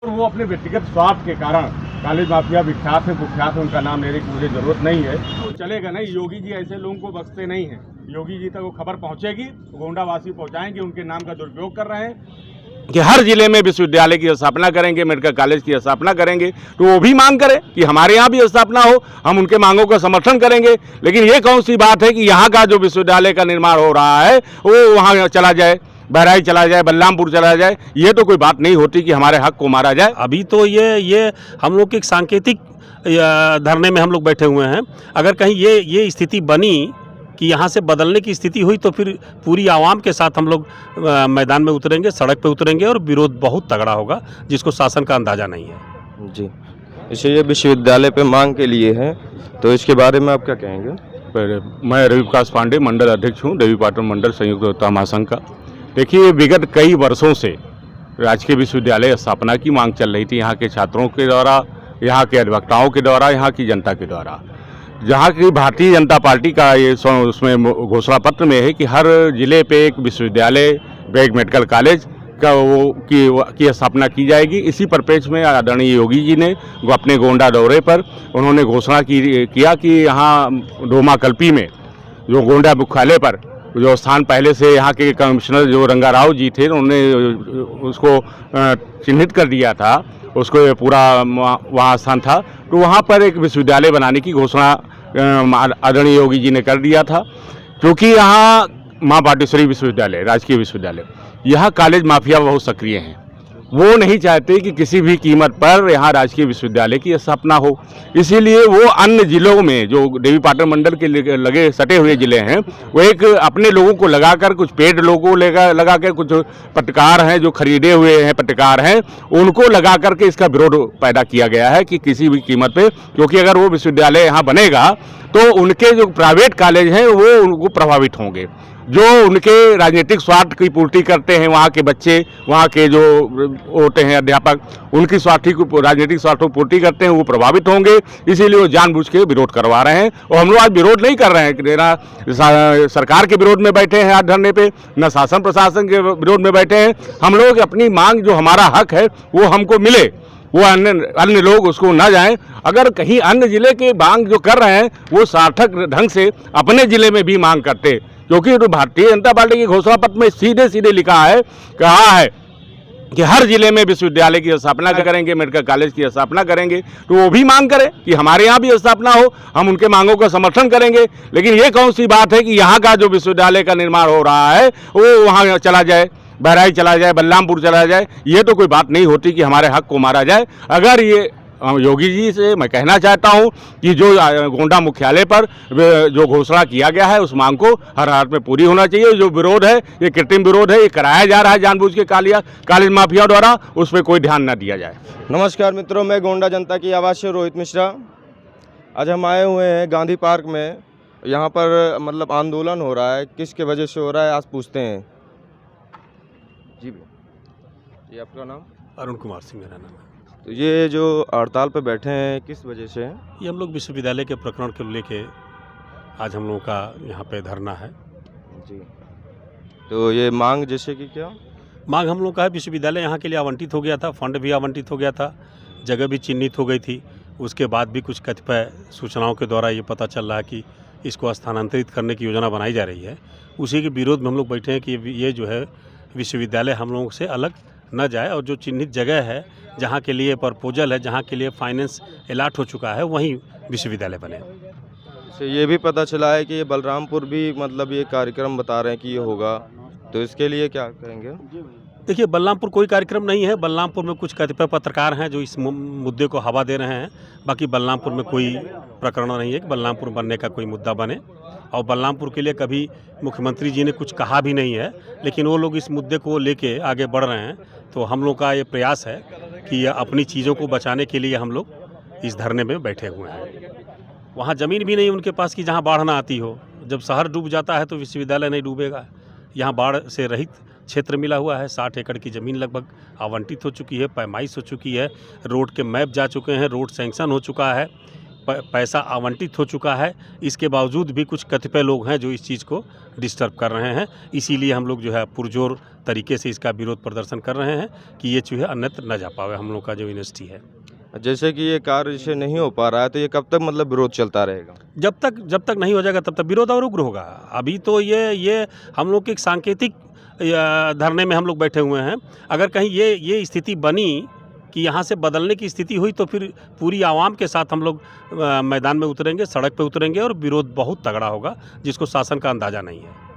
और वो अपने व्यक्तिगत स्वार्थ के कारण कॉलेज माफिया विख्यात है, कुख्यात है, उनका नाम लेने की मुझे जरूरत नहीं है। तो चलेगा नहीं, योगी जी ऐसे लोगों को बख्शते नहीं हैं। योगी जी तक वो खबर पहुंचेगी, गोंडावासी पहुंचाएंगे उनके नाम का दुरुपयोग कर रहे हैं कि हर जिले में विश्वविद्यालय की स्थापना करेंगे, मेडिकल कॉलेज की स्थापना करेंगे। तो वो भी मांग करें कि हमारे यहाँ भी स्थापना हो, हम उनके मांगों का समर्थन करेंगे। लेकिन ये कौन सी बात है कि यहाँ का जो विश्वविद्यालय का निर्माण हो रहा है वो वहाँ चला जाए, बहराइच चला जाए, बलरामपुर चला जाए। ये तो कोई बात नहीं होती कि हमारे हक को मारा जाए। अभी तो ये हम लोग एक सांकेतिक धरने में हम लोग बैठे हुए हैं। अगर कहीं ये स्थिति बनी कि यहाँ से बदलने की स्थिति हुई तो फिर पूरी आवाम के साथ हम लोग मैदान में उतरेंगे, सड़क पे उतरेंगे और विरोध बहुत तगड़ा होगा, जिसको शासन का अंदाजा नहीं है। जी, इसे ये विश्वविद्यालय पे मांग के लिए है, तो इसके बारे में आप क्या कहेंगे? मैं रवि प्रकाश पांडे, मंडल अध्यक्ष हूँ देवी पाटन मंडल संयुक्त महासंघ का। देखिए, विगत कई वर्षों से राजकीय विश्वविद्यालय स्थापना की मांग चल रही थी, यहाँ के छात्रों के द्वारा, यहाँ के अधिवक्ताओं के द्वारा, यहाँ की जनता के द्वारा। जहाँ की भारतीय जनता पार्टी का ये उसमें घोषणा पत्र में है कि हर जिले पे एक विश्वविद्यालय, एक मेडिकल कॉलेज का की स्थापना की जाएगी। इसी परिप्रेक्ष्य में आदरणीय योगी जी ने अपने गोंडा दौरे पर उन्होंने घोषणा किया कि यहाँ डोमा कल्पी में जो गोंडा मुख्यालय पर जो स्थान पहले से यहाँ के कमिश्नर जो रंगाराव जी थे, उन्होंने उसको चिन्हित कर दिया था, उसको पूरा वहाँ स्थान था, तो वहाँ पर एक विश्वविद्यालय बनाने की घोषणा आदरणीय योगी जी ने कर दिया था। क्योंकि यहाँ माँ बाटेश्वरी विश्वविद्यालय, राजकीय विश्वविद्यालय, यहाँ कॉलेज माफिया बहुत सक्रिय हैं। वो नहीं चाहते कि किसी भी कीमत पर यहाँ राजकीय विश्वविद्यालय की स्थापना हो। इसीलिए वो अन्य जिलों में जो देवी पाटन मंडल के लगे सटे हुए जिले हैं, वो एक अपने लोगों को लगाकर, कुछ पेड लोगों को लगा कर, कुछ पत्रकार हैं जो खरीदे हुए हैं पत्रकार हैं, उनको लगा करके इसका विरोध पैदा किया गया है कि किसी भी कीमत पे, क्योंकि अगर वो विश्वविद्यालय यहाँ बनेगा तो उनके जो प्राइवेट कॉलेज हैं वो उनको प्रभावित होंगे, जो उनके राजनीतिक स्वार्थ की पूर्ति करते हैं। वहाँ के बच्चे, वहाँ के जो होते हैं अध्यापक, उनकी राजनीतिक स्वार्थों की पूर्ति करते हैं, वो प्रभावित होंगे। इसीलिए वो जानबूझ के विरोध करवा रहे हैं। और हम लोग आज विरोध नहीं कर रहे हैं, ना सरकार के विरोध में बैठे हैं आज धरने पे, न शासन प्रशासन के विरोध में बैठे हैं। हम लोग अपनी मांग, जो हमारा हक है वो हमको मिले, वो अन्य लोग उसको ना जाएं। अगर कहीं अन्य जिले के मांग जो कर रहे हैं वो सार्थक ढंग से अपने जिले में भी मांग करते, क्योंकि तो भारतीय जनता पार्टी की घोषणा पत्र में सीधे सीधे कहा है कि हर जिले में विश्वविद्यालय की स्थापना करेंगे, मेडिकल कॉलेज की स्थापना करेंगे। तो वो भी मांग करें कि हमारे यहाँ भी स्थापना हो, हम उनके मांगों का समर्थन करेंगे। लेकिन ये कौन सी बात है कि यहाँ का जो विश्वविद्यालय का निर्माण हो रहा है वो वहाँ चला जाए, बहराइच चला जाए, बलरामपुर चला जाए। ये तो कोई बात नहीं होती कि हमारे हक को मारा जाए। अगर ये योगी जी से मैं कहना चाहता हूं कि जो गोंडा मुख्यालय पर जो घोषणा किया गया है उस मांग को हर हालत में पूरी होना चाहिए। जो विरोध है ये कृत्रिम विरोध है, ये कराया जा रहा है जानबूझ के कॉलेज माफिया द्वारा, उस पर कोई ध्यान न दिया जाए। नमस्कार मित्रों, मैं गोंडा जनता की आवाज़ से रोहित मिश्रा। आज हम आए हुए हैं गांधी पार्क में। यहाँ पर मतलब आंदोलन हो रहा है, किसके वजह से हो रहा है आज पूछते हैं। जी भैया, ये आपका नाम? अरुण कुमार सिंह मेरा नाम है। तो ये जो हड़ताल पे बैठे हैं किस वजह से हैं? ये हम लोग विश्वविद्यालय के प्रकरण को लेके आज हम लोगों का यहाँ पे धरना है। जी, तो ये मांग जैसे कि क्या मांग हम लोग का है, विश्वविद्यालय यहाँ के लिए आवंटित हो गया था, फंड भी आवंटित हो गया था, जगह भी चिन्हित हो गई थी। उसके बाद भी कुछ कतिपय सूचनाओं के द्वारा ये पता चल रहा है कि इसको स्थानांतरित करने की योजना बनाई जा रही है। उसी के विरोध में हम लोग बैठे हैं कि ये जो है विश्वविद्यालय हम लोगों से अलग न जाए, और जो चिन्हित जगह है जहाँ के लिए प्रपोजल है, जहाँ के लिए फाइनेंस अलाट हो चुका है, वहीं विश्वविद्यालय बने। से ये भी पता चला है कि ये बलरामपुर भी मतलब ये कार्यक्रम बता रहे हैं कि ये होगा, तो इसके लिए क्या कहेंगे? देखिए, बलरामपुर कोई कार्यक्रम नहीं है। बलरामपुर में कुछ कतिपय पत्रकार हैं जो इस मुद्दे को हवा दे रहे हैं। बाकी बलरामपुर में कोई प्रकरण नहीं है कि बलरामपुर बनने का कोई मुद्दा बने, और बलरामपुर के लिए कभी मुख्यमंत्री जी ने कुछ कहा भी नहीं है। लेकिन वो लोग इस मुद्दे को लेके आगे बढ़ रहे हैं। तो हम लोग का ये प्रयास है कि अपनी चीज़ों को बचाने के लिए हम लोग इस धरने में बैठे हुए हैं। वहाँ ज़मीन भी नहीं उनके पास कि जहाँ बाढ़ ना आती हो। जब शहर डूब जाता है तो विश्वविद्यालय नहीं डूबेगा। यहाँ बाढ़ से रहित क्षेत्र मिला हुआ है, 60 एकड़ की ज़मीन लगभग आवंटित हो चुकी है, पैमाइश हो चुकी है, रोड के मैप जा चुके हैं, रोड सैंक्शन हो चुका है। पैसा आवंटित हो चुका है। इसके बावजूद भी कुछ कतिपय लोग हैं जो इस चीज़ को डिस्टर्ब कर रहे हैं। इसीलिए हम लोग जो है पुरजोर तरीके से इसका विरोध प्रदर्शन कर रहे हैं कि ये जो है अन्यत्र न जा पावे हम लोग का जो यूनिवर्सिटी है। जैसे कि ये कार्य से नहीं हो पा रहा है तो ये कब तक मतलब विरोध चलता रहेगा? जब तक नहीं हो जाएगा तब तक विरोध और उग्र होगा। अभी तो ये हम लोग के एक सांकेतिक धरने में हम लोग बैठे हुए हैं। अगर कहीं ये स्थिति बनी कि यहाँ से बदलने की स्थिति हुई तो फिर पूरी आवाम के साथ हम लोग मैदान में उतरेंगे, सड़क पे उतरेंगे और विरोध बहुत तगड़ा होगा जिसको शासन का अंदाज़ा नहीं है।